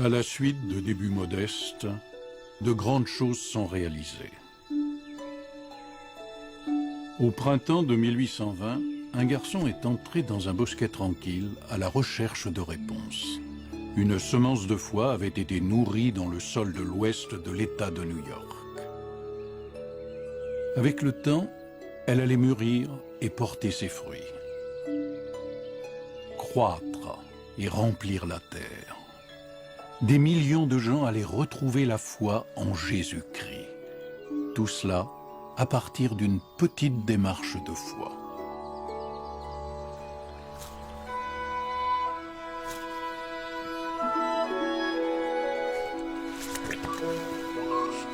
À la suite de débuts modestes, de grandes choses sont réalisées. Au printemps de 1820, un garçon est entré dans un bosquet tranquille à la recherche de réponses. Une semence de foi avait été nourrie dans le sol de l'ouest de l'État de New York. Avec le temps, elle allait mûrir et porter ses fruits. Croître et remplir la terre. Des millions de gens allaient retrouver la foi en Jésus-Christ. Tout cela à partir d'une petite démarche de foi.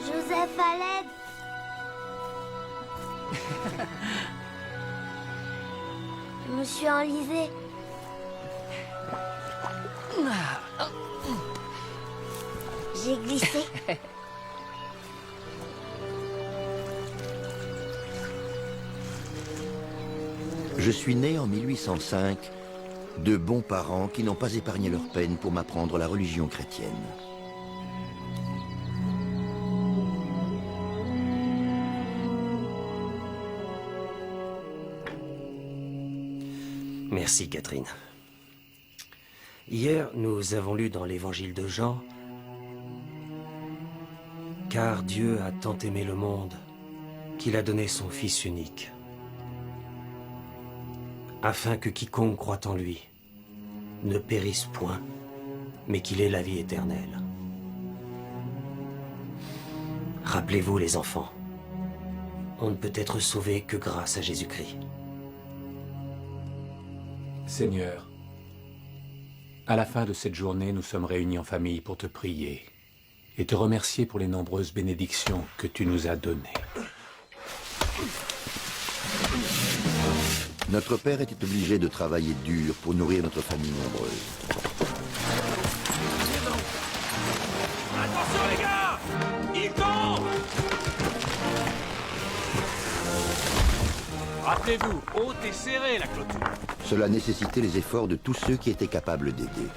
Joseph, à l'aide! Je me suis enlisée. J'ai glissé. Je suis né en 1805 de bons parents qui n'ont pas épargné leur peine pour m'apprendre la religion chrétienne. Merci, Catherine. Hier, nous avons lu dans l'évangile de Jean « Car Dieu a tant aimé le monde qu'il a donné son Fils unique, afin que quiconque croit en lui ne périsse point, mais qu'il ait la vie éternelle. » Rappelez-vous, les enfants, on ne peut être sauvé que grâce à Jésus-Christ. Seigneur, à la fin de cette journée, nous sommes réunis en famille pour te prier et te remercier pour les nombreuses bénédictions que tu nous as données. Notre père était obligé de travailler dur pour nourrir notre famille nombreuse. Attention les gars! Il tombe! Rappelez-vous, haute et serrée la clôture. Cela nécessitait les efforts de tous ceux qui étaient capables d'aider.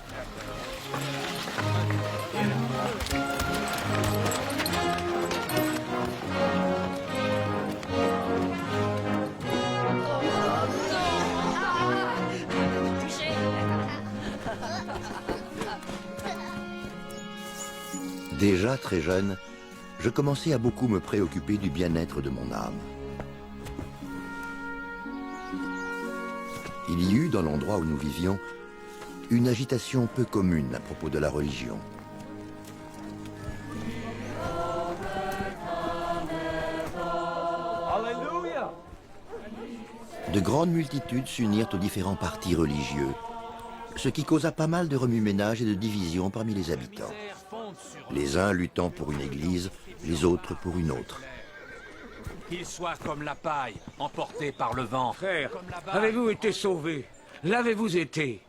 Déjà très jeune, je commençais à beaucoup me préoccuper du bien-être de mon âme. Il y eut dans l'endroit où nous vivions une agitation peu commune à propos de la religion. Alléluia! De grandes multitudes s'unirent aux différents partis religieux, ce qui causa pas mal de remue-ménage et de divisions parmi les habitants. Les uns luttant pour une église, les autres pour une autre. Qu'il soit comme la paille, emporté par le vent. Frère, avez-vous été sauvés? L'avez-vous été?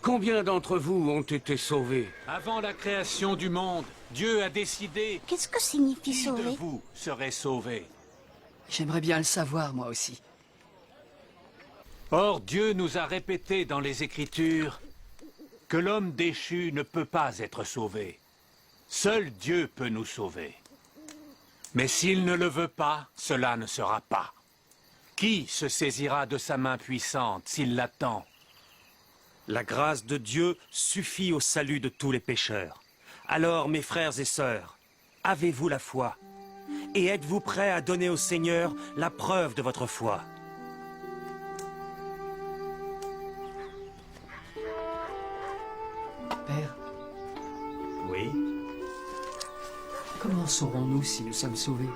Combien d'entre vous ont été sauvés? Avant la création du monde, Dieu a décidé Qu'est-ce que signifie qui de sauver? vous serait sauvé. J'aimerais bien le savoir, moi aussi. Or, Dieu nous a répété dans les Écritures que l'homme déchu ne peut pas être sauvé. Seul Dieu peut nous sauver. Mais s'il ne le veut pas, cela ne sera pas. Qui se saisira de sa main puissante s'il l'attend? La grâce de Dieu suffit au salut de tous les pécheurs. Alors, mes frères et sœurs, avez-vous la foi? Et êtes-vous prêts à donner au Seigneur la preuve de votre foi? Père, Oui? comment saurons-nous si nous sommes sauvés?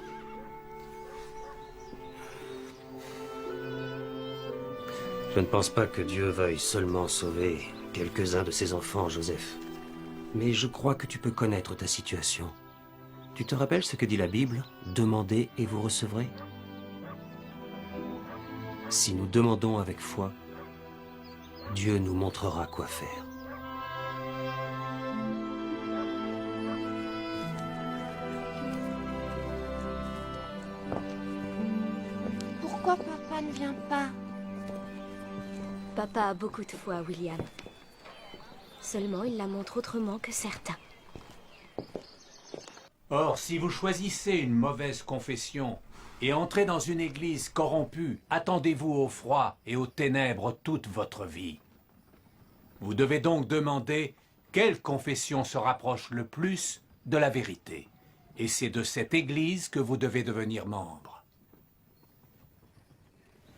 Je ne pense pas que Dieu veuille seulement sauver quelques-uns de ses enfants, Joseph. Mais je crois que tu peux connaître ta situation. Tu te rappelles ce que dit la Bible? Demandez et vous recevrez. Si nous demandons avec foi, Dieu nous montrera quoi faire. Pourquoi papa ne vient pas? Papa a beaucoup de foi, William. Seulement, il la montre autrement que certains. Or, si vous choisissez une mauvaise confession et entrez dans une église corrompue, attendez-vous au froid et aux ténèbres toute votre vie. Vous devez donc demander quelle confession se rapproche le plus de la vérité. Et c'est de cette église que vous devez devenir membre.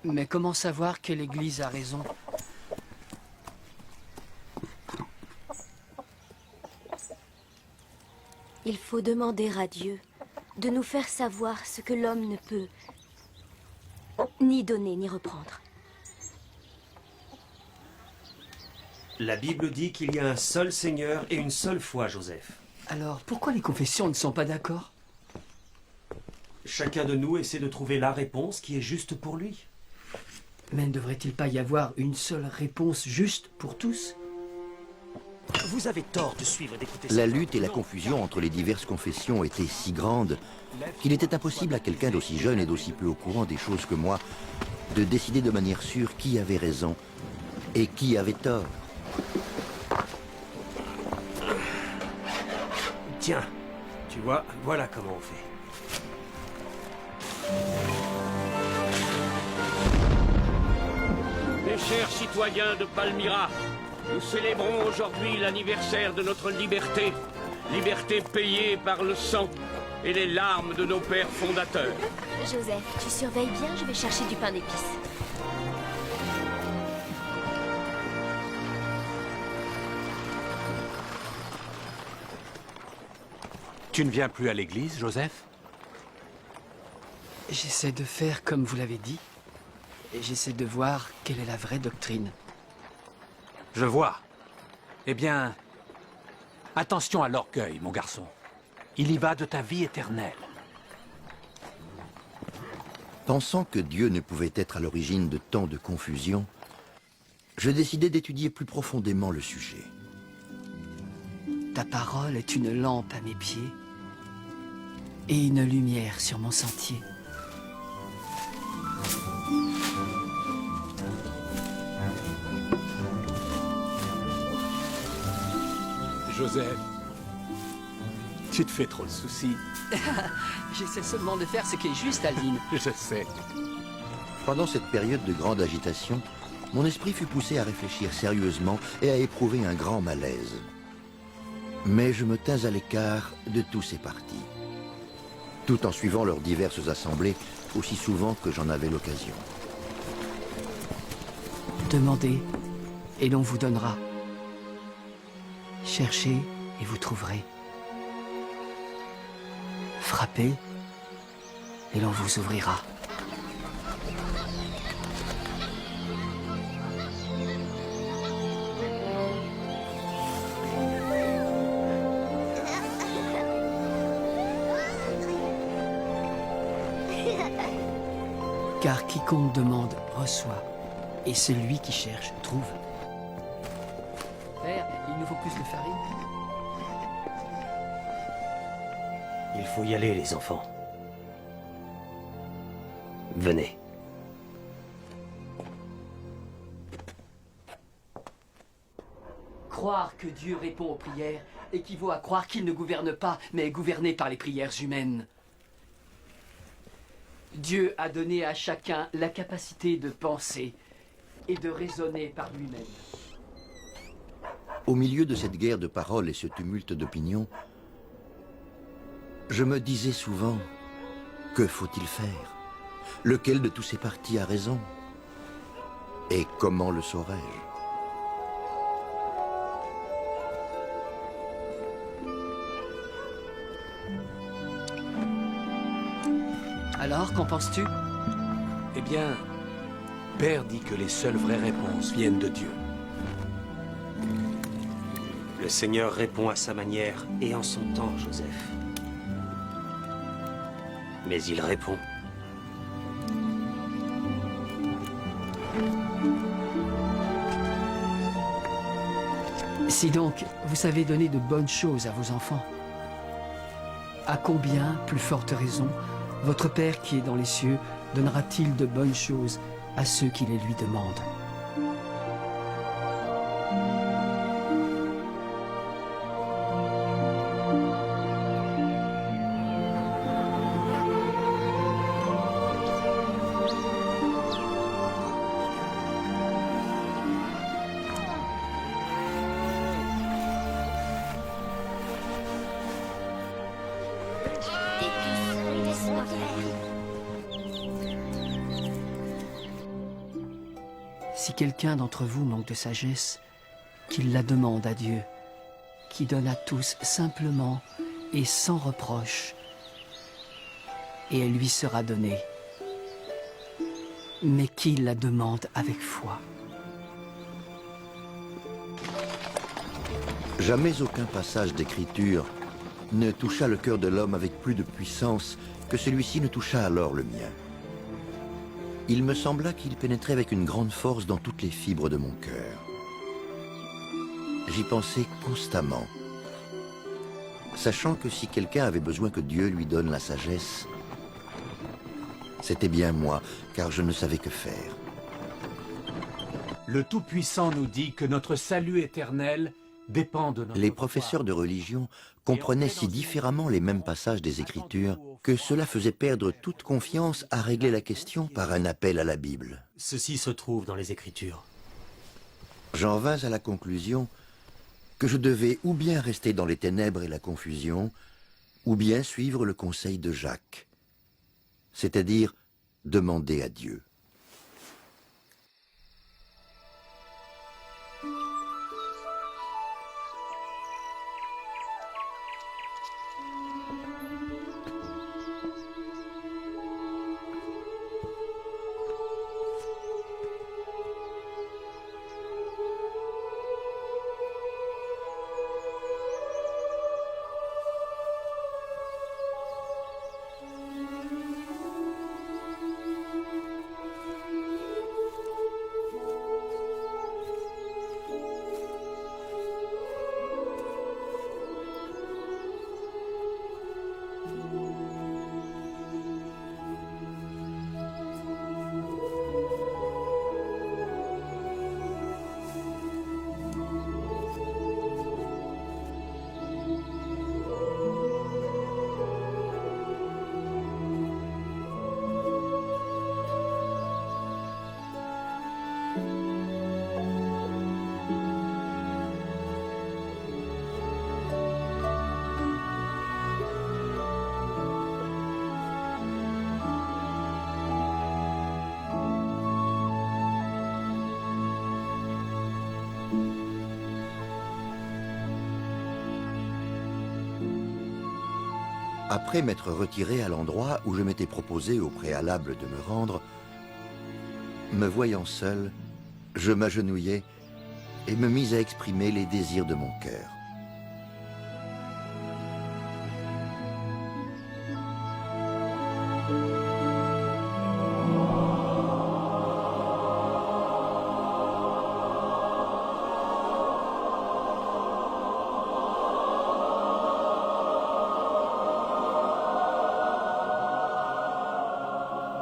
Mais comment savoir quelle église a raison? Il faut demander à Dieu de nous faire savoir ce que l'homme ne peut ni donner ni reprendre. La Bible dit qu'il y a un seul Seigneur et une seule foi, Joseph. Alors, pourquoi les confessions ne sont pas d'accord? Chacun de nous essaie de trouver la réponse qui est juste pour lui. Mais ne devrait-il pas y avoir une seule réponse juste pour tous? Vous avez tort de suivre et d'écouter La ça. lutte et la confusion entre les diverses confessions étaient si grandes qu'il était impossible à quelqu'un d'aussi jeune et d'aussi peu au courant des choses que moi de décider de manière sûre qui avait raison et qui avait tort. Tiens, tu vois, voilà comment on fait. Mes chers citoyens de Palmyra, nous célébrons aujourd'hui l'anniversaire de notre liberté. Liberté payée par le sang et les larmes de nos pères fondateurs. Joseph, tu surveilles bien, je vais chercher du pain d'épices. Tu ne viens plus à l'église, Joseph? J'essaie de faire comme vous l'avez dit. Et j'essaie de voir quelle est la vraie doctrine. Je vois. Eh bien, attention à l'orgueil, mon garçon. Il y va de ta vie éternelle. Pensant que Dieu ne pouvait être à l'origine de tant de confusion, je décidai d'étudier plus profondément le sujet. Ta parole est une lampe à mes pieds et une lumière sur mon sentier. Joseph, tu te fais trop de soucis. J'essaie seulement de faire ce qui est juste, Aldine. Je sais. Pendant cette période de grande agitation, mon esprit fut poussé à réfléchir sérieusement et à éprouver un grand malaise. Mais je me tins à l'écart de tous ces partis, tout en suivant leurs diverses assemblées aussi souvent que j'en avais l'occasion. Demandez, et l'on vous donnera. Cherchez, et vous trouverez. Frappez, et l'on vous ouvrira. Car quiconque demande, reçoit. Et celui qui cherche, trouve. Père, il nous faut plus de farine. Il faut y aller, les enfants. Venez. Croire que Dieu répond aux prières équivaut à croire qu'il ne gouverne pas, mais est gouverné par les prières humaines. Dieu a donné à chacun la capacité de penser et de raisonner par lui-même. Au milieu de cette guerre de paroles et ce tumulte d'opinions, je me disais souvent, que faut-il faire? Lequel de tous ces partis a raison? Et comment le saurais-je? Alors, qu'en penses-tu? Eh bien, Père dit que les seules vraies réponses viennent de Dieu. Le Seigneur répond à sa manière et en son temps, Joseph. Mais il répond. Si donc vous savez donner de bonnes choses à vos enfants, à combien, plus forte raison, votre Père qui est dans les cieux donnera-t-il de bonnes choses à ceux qui les lui demandent? quoi faire. Si quelqu'un d'entre vous manque de sagesse, qu'il la demande à Dieu, qui donne à tous simplement et sans reproche, et elle lui sera donnée. Mais qu'il la demande avec foi. Jamais aucun passage d'écriture ne toucha le cœur de l'homme avec plus de puissance que celui-ci ne toucha alors le mien. Il me sembla qu'il pénétrait avec une grande force dans toutes les fibres de mon cœur. J'y pensais constamment, sachant que si quelqu'un avait besoin que Dieu lui donne la sagesse, c'était bien moi, car je ne savais que faire. Le Tout-Puissant nous dit que notre salut éternel dépend de notre Les foi. professeurs de religion comprenaient si différemment les mêmes passages des Écritures que cela faisait perdre toute confiance à régler la question par un appel à la Bible. Ceci se trouve dans les Écritures. J'en vins à la conclusion que je devais ou bien rester dans les ténèbres et la confusion, ou bien suivre le conseil de Jacques, c'est-à-dire demander à Dieu. Après m'être retiré à l'endroit où je m'étais proposé au préalable de me rendre, me voyant seul, je m'agenouillai et me mis à exprimer les désirs de mon cœur.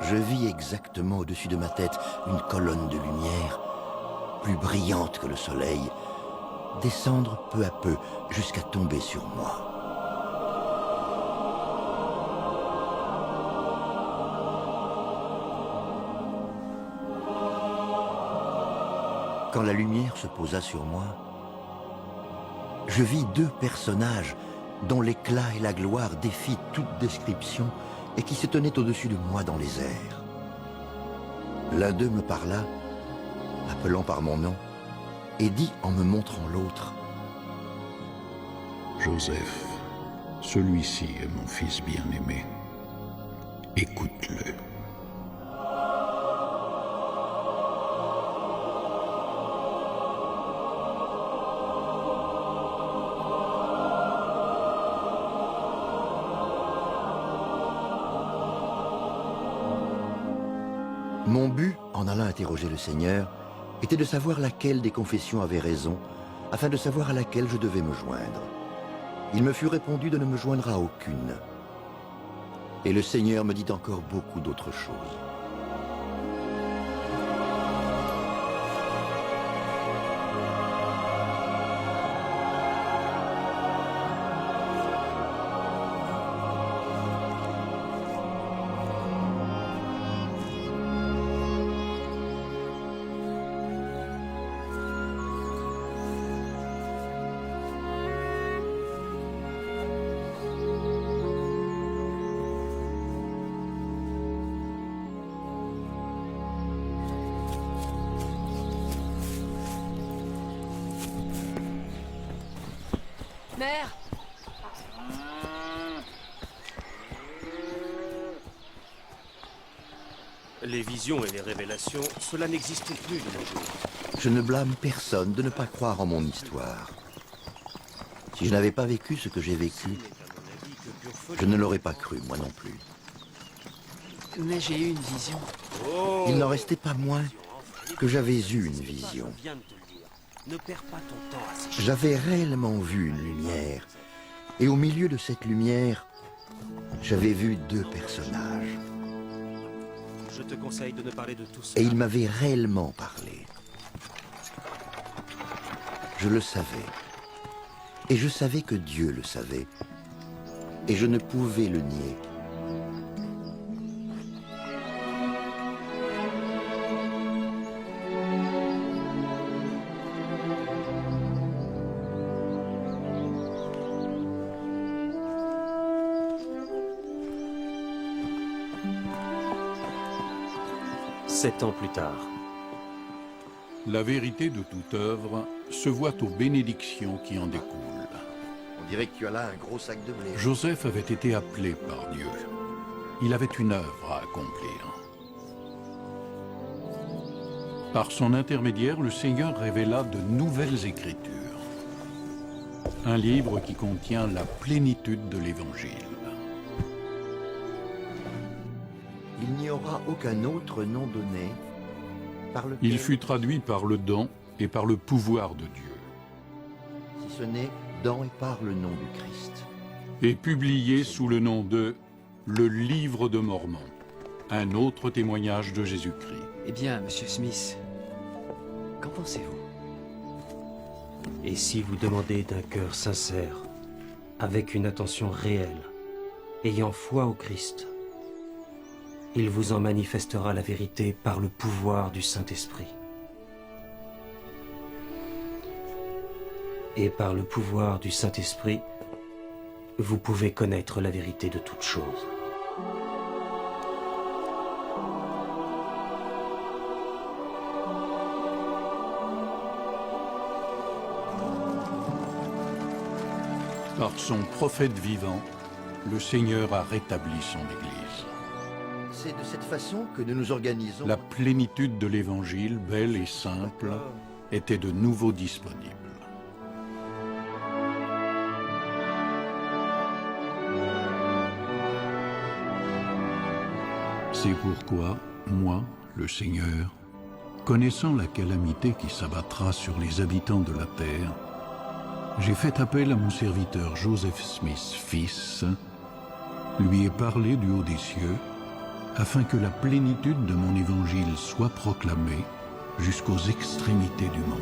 Je vis exactement au-dessus de ma tête une colonne de lumière, plus brillante que le soleil, descendre peu à peu jusqu'à tomber sur moi. Quand la lumière se posa sur moi, je vis deux personnages dont l'éclat et la gloire défient toute description et qui se tenaient au-dessus de moi dans les airs. L'un d'eux me parla, appelant par mon nom, et dit en me montrant l'autre: « Joseph, celui-ci est mon fils bien-aimé. Écoute-le. » Mon but, en allant interroger le Seigneur, était de savoir laquelle des confessions avait raison, afin de savoir à laquelle je devais me joindre. Il me fut répondu de ne me joindre à aucune. Et le Seigneur me dit encore beaucoup d'autres choses. Mère! Les visions et les révélations, cela n'existe plus de nos jours. Je ne blâme personne de ne pas croire en mon histoire. Si je n'avais pas vécu ce que j'ai vécu, je ne l'aurais pas cru, moi non plus. Mais j'ai eu une vision. Il n'en restait pas moins que j'avais eu une vision. Ne perds pas ton temps à ces J'avais réellement vu une lumière. Et au milieu de cette lumière, j'avais vu deux personnages. Je te conseille de ne parler de tout Et cela. ils m'avaient réellement parlé. Je le savais. Et je savais que Dieu le savait. Et je ne pouvais le nier. Sept ans plus tard. La vérité de toute œuvre se voit aux bénédictions qui en découlent. On dirait que tu as là un gros sac de blé. Joseph avait été appelé par Dieu. Il avait une œuvre à accomplir. Par son intermédiaire, le Seigneur révéla de nouvelles écritures. Un livre qui contient la plénitude de l'Évangile. Il n'y aura aucun autre nom donné par lequel, Il fut traduit par le don et par le pouvoir de Dieu, si ce n'est dans et par le nom du Christ. et publié sous le nom de Le Livre de Mormon, un autre témoignage de Jésus-Christ. Eh bien, monsieur Smith, qu'en pensez-vous? Et si vous demandez d'un cœur sincère, avec une attention réelle, ayant foi au Christ, il vous en manifestera la vérité par le pouvoir du Saint-Esprit. Et par le pouvoir du Saint-Esprit, vous pouvez connaître la vérité de toutes choses. Par son prophète vivant, le Seigneur a rétabli son Église. C'est de cette façon que nous nous organisons. La plénitude de l'Évangile, belle et simple, était de nouveau disponible. C'est pourquoi, moi, le Seigneur, connaissant la calamité qui s'abattra sur les habitants de la terre, j'ai fait appel à mon serviteur Joseph Smith, fils, lui ai parlé du haut des cieux, afin que la plénitude de mon évangile soit proclamée jusqu'aux extrémités du monde.